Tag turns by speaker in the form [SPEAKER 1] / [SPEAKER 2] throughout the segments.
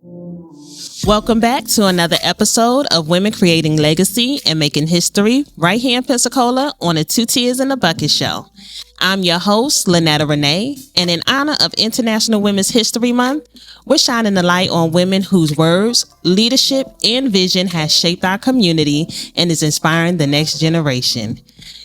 [SPEAKER 1] Welcome back to another episode of Women Creating Legacy and Making History right here in Pensacola on the Two Tears in a Bucket show. I'm your host, Lynetta Renee, and in honor of International Women's History Month, we're shining the light on women whose words, leadership, and vision has shaped our community and is inspiring the next generation.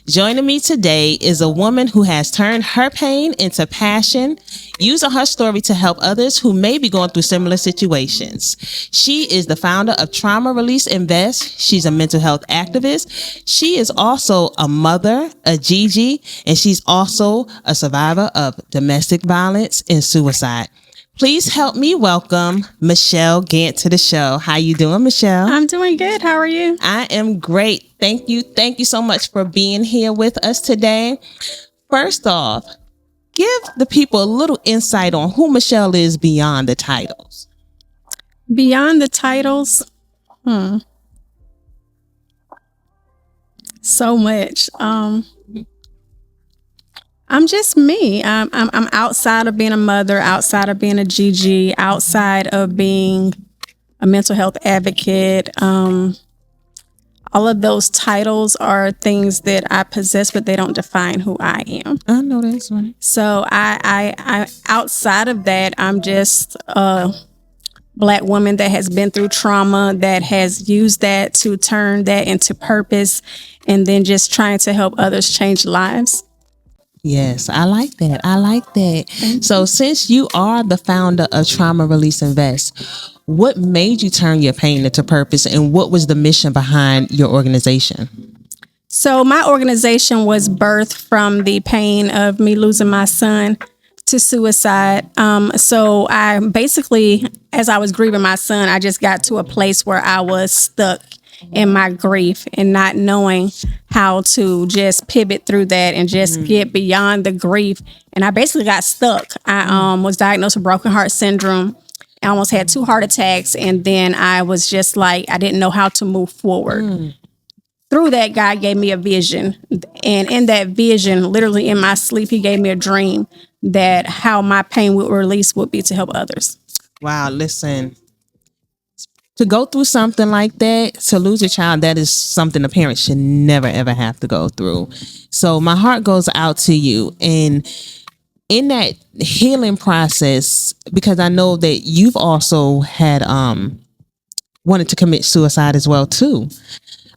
[SPEAKER 1] Joining me today is a woman who has turned her pain into passion, using her story to help others who may be going through similar situations. She is the founder of Trauma Release Invest. She's a mental health activist. She is also a mother, a Gigi, and she's also a survivor of domestic violence and suicide. Please help me welcome Michelle Gant to the show. How you doing, Michelle?
[SPEAKER 2] I'm doing good. How are you?
[SPEAKER 1] I am great. Thank you. Thank you so much for being here with us today. First off, give the people a little insight on who Michelle is beyond the titles.
[SPEAKER 2] Beyond the titles? So much. I'm just me. I'm outside of being a mother, outside of being a GG, outside of being a mental health advocate. All of those titles are things that I possess, but they don't define who I am.
[SPEAKER 1] I know that's right.
[SPEAKER 2] So I outside of that, I'm just a Black woman that has been through trauma, that has used that to turn that into purpose, and then just trying to help others change lives.
[SPEAKER 1] Yes, I like that. I like that. So since you are the founder of Trauma Release Invest, what made you turn your pain into purpose, and what was the mission behind your organization?
[SPEAKER 2] So my organization was birthed from the pain of me losing my son to suicide. So I basically, as I was grieving my son, I just got to a place where I was stuck in my grief and not knowing how to just pivot through that and just get beyond the grief. And I basically got stuck. I was diagnosed with broken heart syndrome. I almost had 2 heart attacks. And then I was just like, I didn't know how to move forward. Through that, God gave me a vision. And in that vision, literally in my sleep, he gave me a dream that how my pain would release would be to help others.
[SPEAKER 1] Wow, listen. To go through something like that, to lose a child, that is something a parent should never, ever have to go through. So my heart goes out to you. And in that healing process, because I know that you've also had wanted to commit suicide as well, too.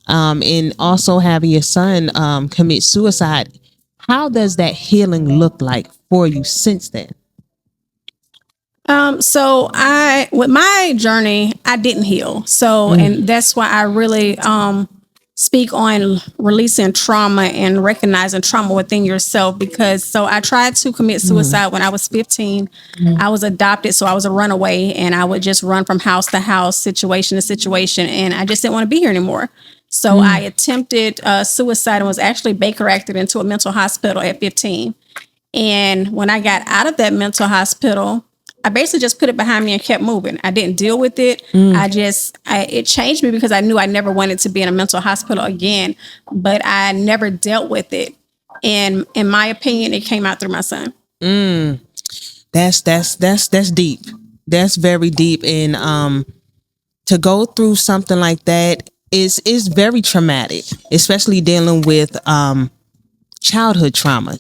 [SPEAKER 1] And also having your son commit suicide. How does that healing look like for you since then?
[SPEAKER 2] So with my journey, I didn't heal. So, and that's why I really, speak on releasing trauma and recognizing trauma within yourself, because I tried to commit suicide when I was 15. I was adopted. So I was a runaway, and I would just run from house to house, situation to situation. And I just didn't want to be here anymore. So I attempted suicide and was actually Baker acted into a mental hospital at 15. And when I got out of that mental hospital, I basically just put it behind me and kept moving. I didn't deal with it. It changed me because I knew I never wanted to be in a mental hospital again, but I never dealt with it. And in my opinion, it came out through my son.
[SPEAKER 1] That's deep. That's very deep. And to go through something like that is very traumatic, especially dealing with childhood trauma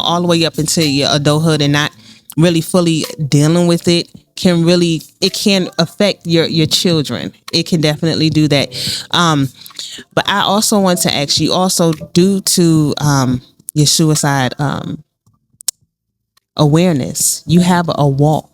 [SPEAKER 1] all the way up into your adulthood, and not really fully dealing with it can affect your children. It can definitely do that. But I also want to ask you, also due to your suicide awareness, you have a walk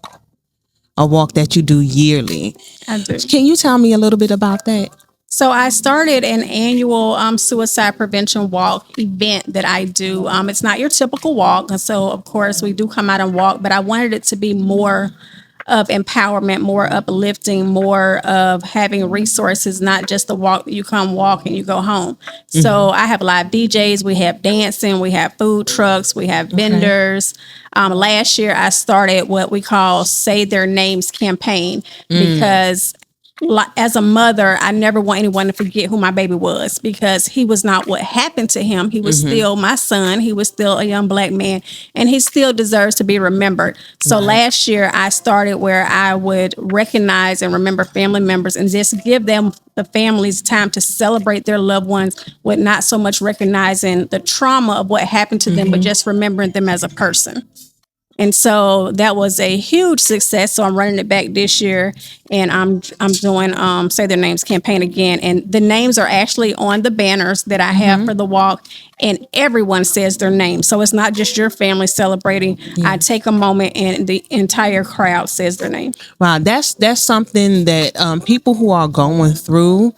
[SPEAKER 1] that you do yearly.
[SPEAKER 2] I do.
[SPEAKER 1] Can you tell me a little bit about that?
[SPEAKER 2] So I started an annual suicide prevention walk event that I do. It's not your typical walk. And so, of course, we do come out and walk, but I wanted it to be more of empowerment, more uplifting, more of having resources, not just the walk that you come walk and you go home. So I have live DJs, we have dancing, we have food trucks, we have vendors. Last year, I started what we call Say Their Names campaign, because as a mother, I never want anyone to forget who my baby was, because he was not what happened to him. He was still my son. He was still a young Black man, and he still deserves to be remembered. So last year I started where I would recognize and remember family members and just give them, the families, time to celebrate their loved ones with not so much recognizing the trauma of what happened to them, but just remembering them as a person. And so that was a huge success. So I'm running it back this year, and I'm doing Say Their Names campaign again. And the names are actually on the banners that I have for the walk, and everyone says their name. So it's not just your family celebrating. I take a moment and the entire crowd says their name.
[SPEAKER 1] Wow, that's something that people who are going through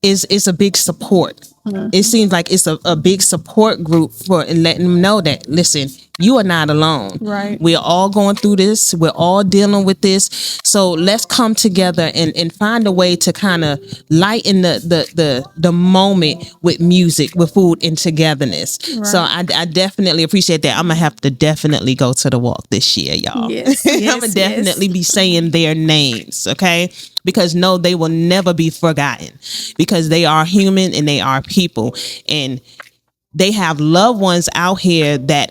[SPEAKER 1] is a big support. It seems like it's a big support group for letting them know that, listen, you are not alone.
[SPEAKER 2] Right.
[SPEAKER 1] We're all going through this. We're all dealing with this. So let's come together and find a way to kind of lighten the moment with music, with food, and togetherness. Right. So I definitely appreciate that. I'm going to have to definitely go to the walk this year, y'all.
[SPEAKER 2] Yes,
[SPEAKER 1] I'm going to definitely be saying their names, okay? Because no, they will never be forgotten, because they are human and they are people, and they have loved ones out here that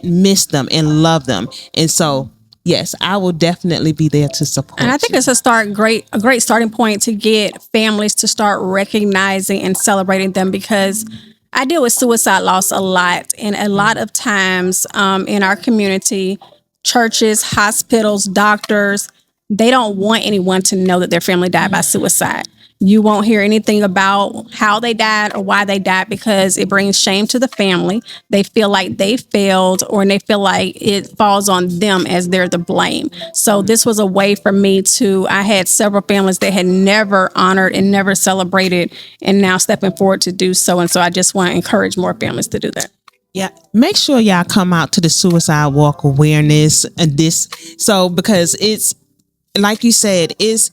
[SPEAKER 1] miss them and love them. And so, yes, I will definitely be there to support.
[SPEAKER 2] And I think it's a great starting point to get families to start recognizing and celebrating them, because I deal with suicide loss a lot, and a lot of times in our community, churches, hospitals, doctors, they don't want anyone to know that their family died by suicide. You won't hear anything about how they died or why they died, because it brings shame to the family. They feel like they failed, or they feel like it falls on them as they're the blame. So this was a way for me I had several families that had never honored and never celebrated, and now stepping forward to do so. And so I just want to encourage more families to do that.
[SPEAKER 1] Yeah, make sure y'all come out to the Suicide Walk awareness and because it's, like you said, is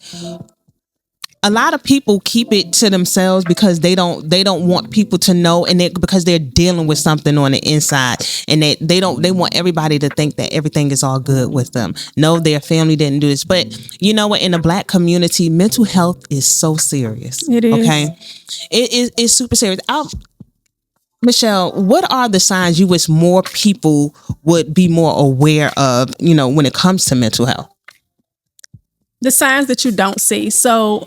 [SPEAKER 1] a lot of people keep it to themselves because they don't want people to know, and because they're dealing with something on the inside, and they want everybody to think that everything is all good with them. No, their family didn't do this. But you know what? In the Black community, mental health is so serious.
[SPEAKER 2] It is.
[SPEAKER 1] Okay, it's super serious. Michelle, what are the signs you wish more people would be more aware of, when it comes to mental health?
[SPEAKER 2] The signs that you don't see. So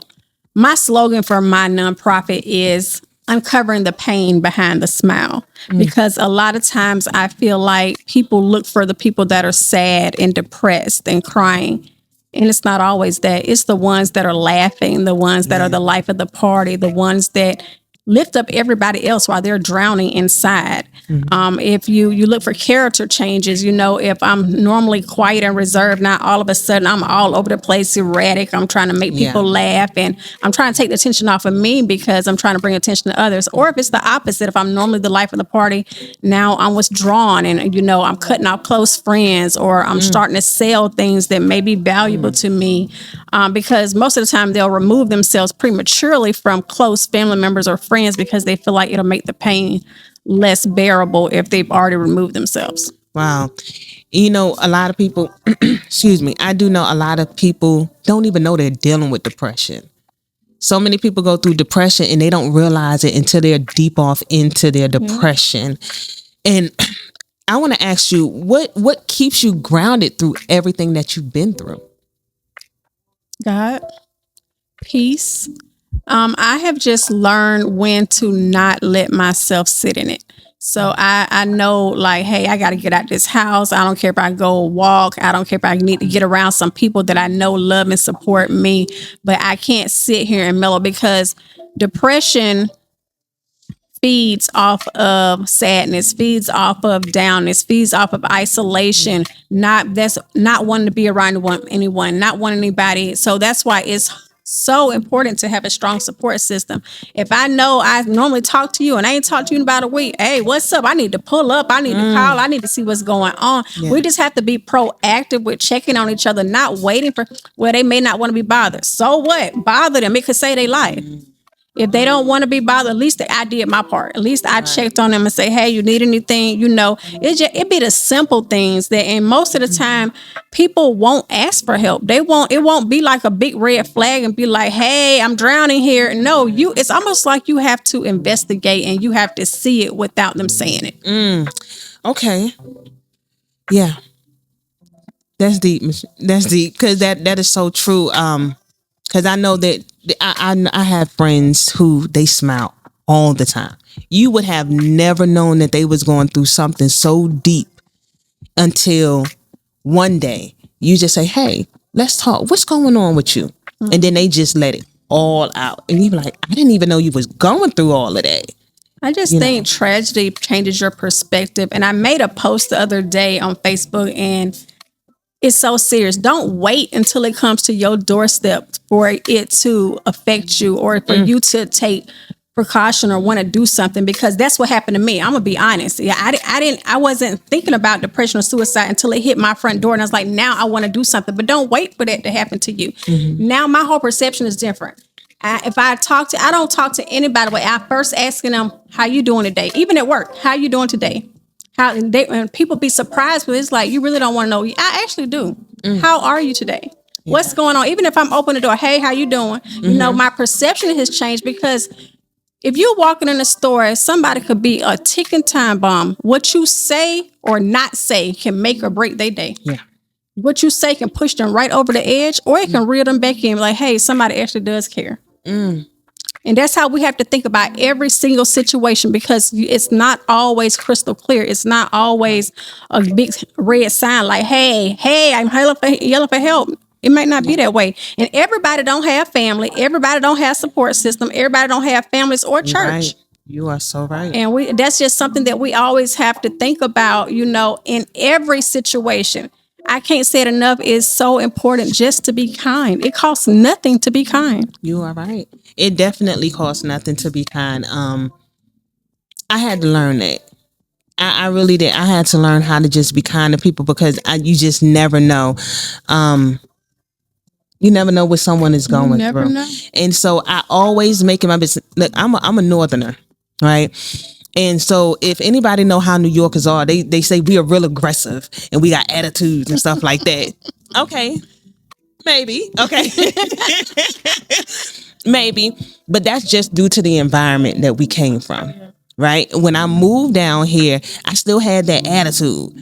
[SPEAKER 2] my slogan for my nonprofit is uncovering the pain behind the smile, because a lot of times I feel like people look for the people that are sad and depressed and crying. And it's not always that. It's the ones that are laughing, the ones that are the life of the party, the ones that lift up everybody else while they're drowning inside. If you look for character changes, if I'm normally quiet and reserved, now all of a sudden I'm all over the place, erratic. I'm trying to make people laugh, and I'm trying to take the attention off of me because I'm trying to bring attention to others. Or if it's the opposite, if I'm normally the life of the party, now I'm withdrawn, and I'm cutting off close friends, or I'm starting to sell things that may be valuable to me, because most of the time they'll remove themselves prematurely from close family members or friends because they feel like it'll make the pain less bearable if they've already removed themselves.
[SPEAKER 1] Wow. A lot of people, excuse me, I do know a lot of people don't even know they're dealing with depression. So many people go through depression and they don't realize it until they're deep off into their depression. And I want to ask you, what keeps you grounded through everything that you've been through?
[SPEAKER 2] God, peace. I have just learned when to not let myself sit in it. So I know, like, hey, I got to get out this house. I don't care if I go walk. I don't care if I need to get around some people that I know love and support me. But I can't sit here and mellow, because depression feeds off of sadness, feeds off of downness, feeds off of isolation, that's not wanting to be around anyone, not wanting anybody. So that's why it's so important to have a strong support system. If I know I normally talk to you and I ain't talked to you in about a week, hey, what's up? I need to pull up. I need to call. I need to see what's going on. Yeah. We just have to be proactive with checking on each other, not waiting for, they may not want to be bothered. So what? Bother them. It could save their life. If they don't want to be bothered, at least I did my part. At least I checked on them and say, "Hey, you need anything?" It be the simple things that, and most of the time, people won't ask for help. They won't. It won't be like a big red flag and be like, "Hey, I'm drowning here." No, It's almost like you have to investigate and you have to see it without them saying it.
[SPEAKER 1] Okay. Yeah. That's deep. That's deep because that is so true. Because I know that I have friends who they smile all the time. You would have never known that they was going through something so deep until one day you just say, "Hey, let's talk. What's going on with you?" And then they just let it all out, and you be like, "I didn't even know you was going through all of that."
[SPEAKER 2] I just think tragedy changes your perspective. And I made a post the other day on Facebook, and it's so serious. Don't wait until it comes to your doorstep for it to affect you or for you to take precaution or want to do something, because that's what happened to me. I'm gonna be honest. Yeah, I wasn't thinking about depression or suicide until it hit my front door, and I was like, now I want to do something. But don't wait for that to happen to you. Now my whole perception is different. I don't talk to anybody. But I first asking them, "How you doing today?" Even at work, "How you doing today?" And people be surprised, but it's like, you really don't want to know. I actually do. How are you today? What's going on? Even if I'm opening the door, "Hey, how you doing?" My perception has changed, because if you're walking in a store, somebody could be a ticking time bomb. What you say or not say can make or break their day.
[SPEAKER 1] Yeah.
[SPEAKER 2] What you say can push them right over the edge, or it can reel them back in, like, "Hey, somebody actually does care." And that's how we have to think about every single situation, because it's not always crystal clear. It's not always a big red sign like, hey, I'm yelling for help. It might not be that way. And everybody don't have family. Everybody don't have support system. Everybody don't have families or church.
[SPEAKER 1] Right. You are so right.
[SPEAKER 2] And that's just something that we always have to think about, in every situation. I can't say it enough. It's so important just to be kind. It costs nothing to be kind.
[SPEAKER 1] You are right. It definitely costs nothing to be kind. I had to learn that. I really did. I had to learn how to just be kind to people, because you just never know. You never know what someone is going through.
[SPEAKER 2] Know.
[SPEAKER 1] And so I always make it my business. Look, I'm a northerner, right? And so if anybody know how New Yorkers are, they say we are real aggressive and we got attitudes and stuff like that. Okay. Maybe. Okay. Maybe. But that's just due to the environment that we came from. Right. When I moved down here, I still had that attitude,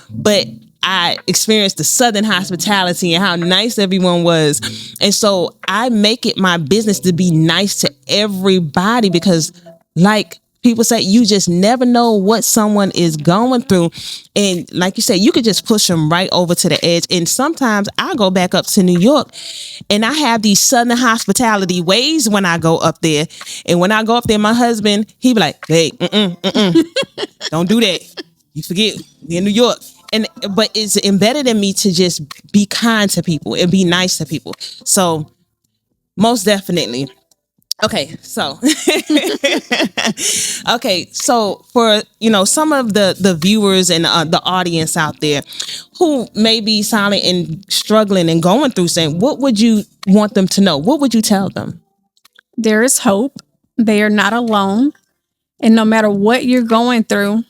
[SPEAKER 1] but I experienced the Southern hospitality and how nice everyone was. And so I make it my business to be nice to everybody, because like people say, you just never know what someone is going through. And like you said, you could just push them right over to the edge. And sometimes I go back up to New York and I have these Southern hospitality ways when I go up there. And when I go up there, my husband, he be like, "Hey, don't do that. You forget, we in New York." But it's embedded in me to just be kind to people and be nice to people. So most definitely. Okay, so for some of the viewers and the audience out there who may be silent and struggling and going through something, what would you want them to know? What would you tell them?
[SPEAKER 2] There is hope. They are not alone. And no matter what you're going through,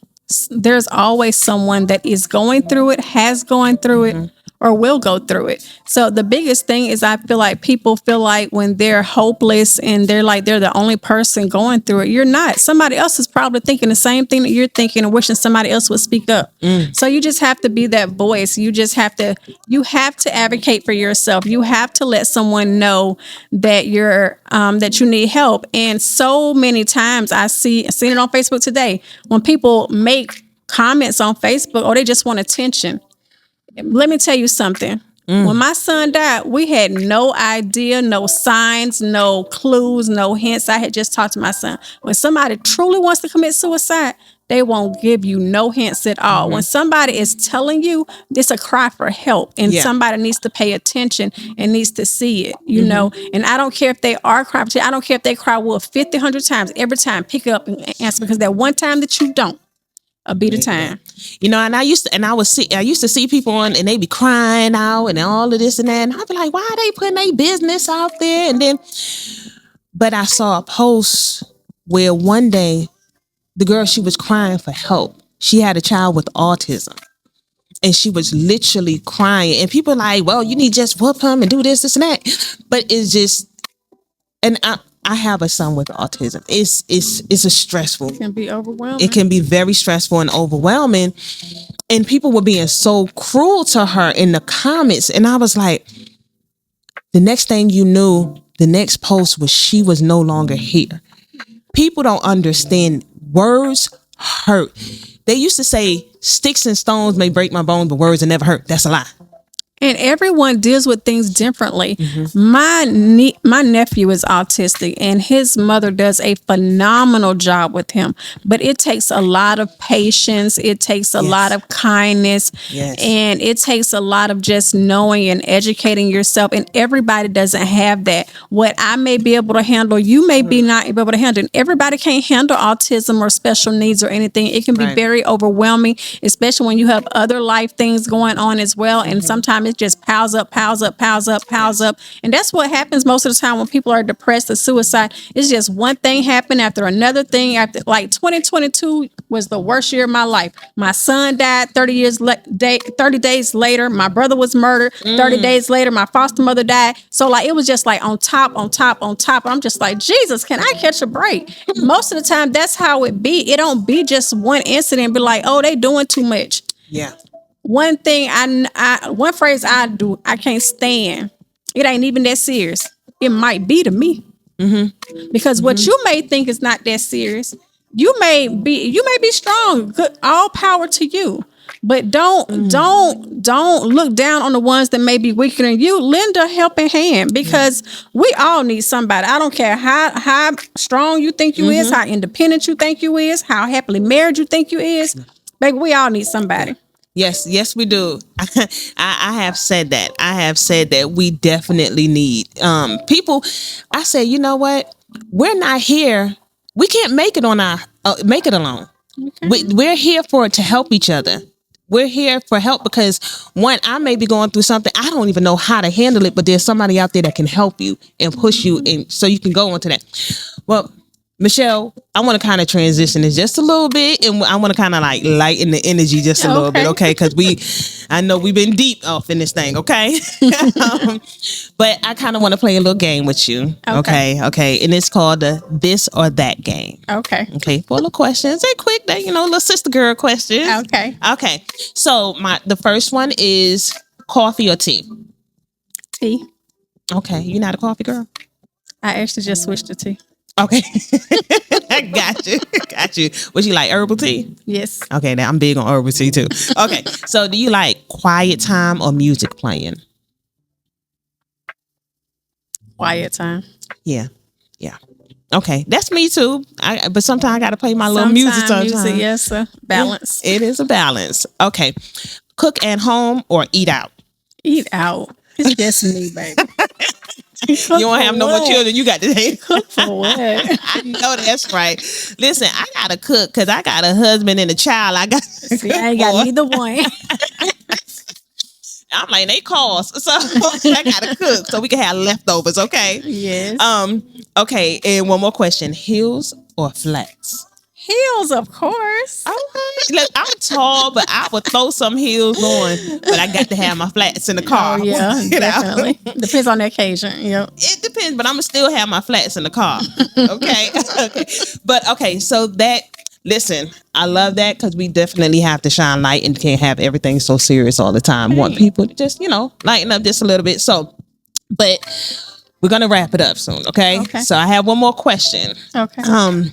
[SPEAKER 2] there's always someone that is going through it, has gone through it, or will go through it. So the biggest thing is, I feel like people feel like when they're hopeless and they're like they're the only person going through it. You're not. Somebody else is probably thinking the same thing that you're thinking and wishing somebody else would speak up. So you just have to be that voice. You have to advocate for yourself. You have to let someone know that that you need help. And so many times I seen it on Facebook today, when people make comments on Facebook, or they just want attention. Let me tell you something. When my son died, we had no idea, no signs, no clues, no hints. I had just talked to my son. When somebody truly wants to commit suicide, they won't give you no hints at all. When somebody is telling you, it's a cry for help, and somebody needs to pay attention and needs to see it, And I don't care if they are crying. I don't care if they cry wolf 50, 100 times. Every time, pick it up and answer, because that one time that you don't, be the time.
[SPEAKER 1] And I used to see people on, and they be crying out and all of this and that, and I'd be like, why are they putting their business out there? And then But I saw a post where one day the girl, she was crying for help. She had a child with autism. And she was literally crying. And people are like, well, you need to just whoop him and do this, and that. But it's just, and I have a son with autism. It's a stressful.
[SPEAKER 2] It can be overwhelming.
[SPEAKER 1] It can be very stressful and overwhelming. And people were being so cruel to her in the comments. And I was like, the next thing you knew, the next post was she was no longer here. People don't understand. Words hurt. They used to say sticks and stones may break my bones, but words will never hurt. That's a lie.
[SPEAKER 2] And everyone deals with things differently. My nephew is autistic, and his mother does a phenomenal job with him. But it takes a lot of patience. It takes a lot of kindness. And it takes a lot of just knowing and educating yourself. And everybody doesn't have that. What I may be able to handle, you may be not able to handle. And everybody can't handle autism or special needs or anything. It can be very overwhelming, especially when you have other life things going on as well. And sometimes it just piles up. And that's what happens most of the time when people are depressed or suicide. It's just one thing happened after another thing. After, like, 2022 was the worst year of my life. My son died 30 days later. My brother was murdered 30 days later. My foster mother died. So, like, it was just like on top. I'm just like, Jesus, can I catch a break? Most of the time, that's how it be. It don't be just one incident. Be like, oh, they doing too much.
[SPEAKER 1] Yeah.
[SPEAKER 2] One thing one phrase I can't stand. It ain't even that serious. It might be to me. Because what you may think is not that serious, you may be strong. Good, all power to you. But don't look down on the ones that may be weaker than you. Lend a helping hand, because we all need somebody. I don't care how strong you think you is, how independent you think you is, how happily married you think you is. Baby, we all need somebody.
[SPEAKER 1] Yes, we do. I have said that. We definitely need people. I say, you know what? We're not here. We can't make it make it alone. Okay. We're here to help each other. We're here for help because, one, I may be going through something. I don't even know how to handle it, but there's somebody out there that can help you and push you, and so you can go into that. Well, Michelle, I want to kind of transition this just a little bit, and I want to kind of like lighten the energy just a little bit, okay? Because I know we've been deep off in this thing, okay? But I kind of want to play a little game with you, okay? And it's called the This or That game. Okay, full of questions. They're quick, little sister girl questions. Okay. So the first one is coffee or tea?
[SPEAKER 2] Tea.
[SPEAKER 1] Okay, you're not a coffee girl?
[SPEAKER 2] I actually just switched to tea.
[SPEAKER 1] Okay. I got you. Would you like herbal tea?
[SPEAKER 2] Yes.
[SPEAKER 1] Okay, now I'm big on herbal tea too. Okay. So do you like quiet time or music playing?
[SPEAKER 2] Quiet time.
[SPEAKER 1] Yeah. Okay. That's me too. But sometimes I gotta play my little music sometimes.
[SPEAKER 2] Yes, sir. Balance.
[SPEAKER 1] It is a balance. Okay. Cook at home or eat out?
[SPEAKER 2] Eat out. It's just me, baby.
[SPEAKER 1] You don't have no more children. You got to
[SPEAKER 2] cook for what?
[SPEAKER 1] I know that's right. Listen, I gotta cook because I got a husband and a child. I
[SPEAKER 2] ain't got neither one.
[SPEAKER 1] I'm like, they cost, so I gotta cook so we can have leftovers. Okay.
[SPEAKER 2] Yes.
[SPEAKER 1] Okay. And one more question: heels or flats?
[SPEAKER 2] Heels, of course.
[SPEAKER 1] Okay. Look, I'm tall, but I would throw some heels on, but I got to have my flats in the car.
[SPEAKER 2] Oh, yeah, definitely. Depends on the occasion. Yep.
[SPEAKER 1] It depends, but I'm gonna still have my flats in the car. Okay. But okay, so listen, I love that because we definitely have to shine light and can't have everything so serious all the time. Want people to just, lighten up just a little bit. So, but we're gonna wrap it up soon. Okay. So I have one more question.
[SPEAKER 2] Okay.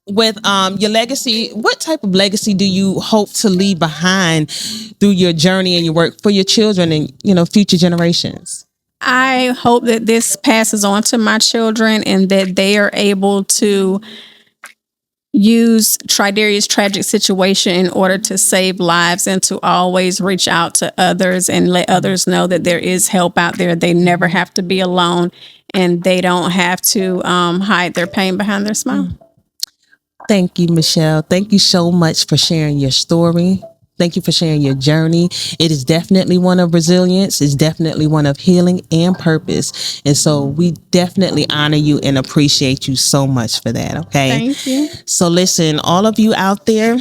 [SPEAKER 1] With your legacy, what type of legacy do you hope to leave behind through your journey and your work for your children and future generations?
[SPEAKER 2] I hope that this passes on to my children and that they are able to use Tridaria's tragic situation in order to save lives and to always reach out to others and let others know that there is help out there. They never have to be alone, and they don't have to hide their pain behind their smile.
[SPEAKER 1] Thank you, Michelle. Thank you so much for sharing your story. Thank you for sharing your journey. It is definitely one of resilience. It's definitely one of healing and purpose. And so we definitely honor you and appreciate you so much for that. Okay.
[SPEAKER 2] Thank you.
[SPEAKER 1] So listen, all of you out there,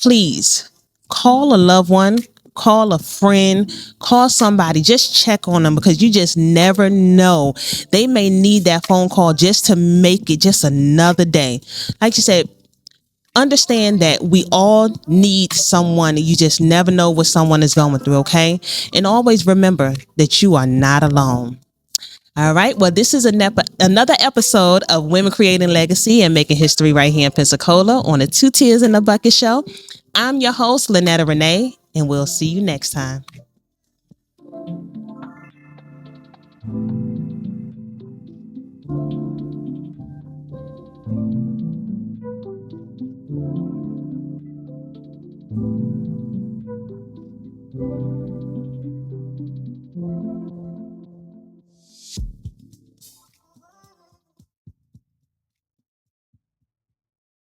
[SPEAKER 1] please call a loved one, call a friend, call somebody, just check on them because you just never know. They may need that phone call just to make it just another day. Like you said, understand that we all need someone. You just never know what someone is going through, okay? And always remember that you are not alone. All right. Well, this is another episode of Women Creating Legacy and Making History right here in Pensacola on the Two Tears in the Bucket show. I'm your host, Lynetta Renee, and we'll see you next time.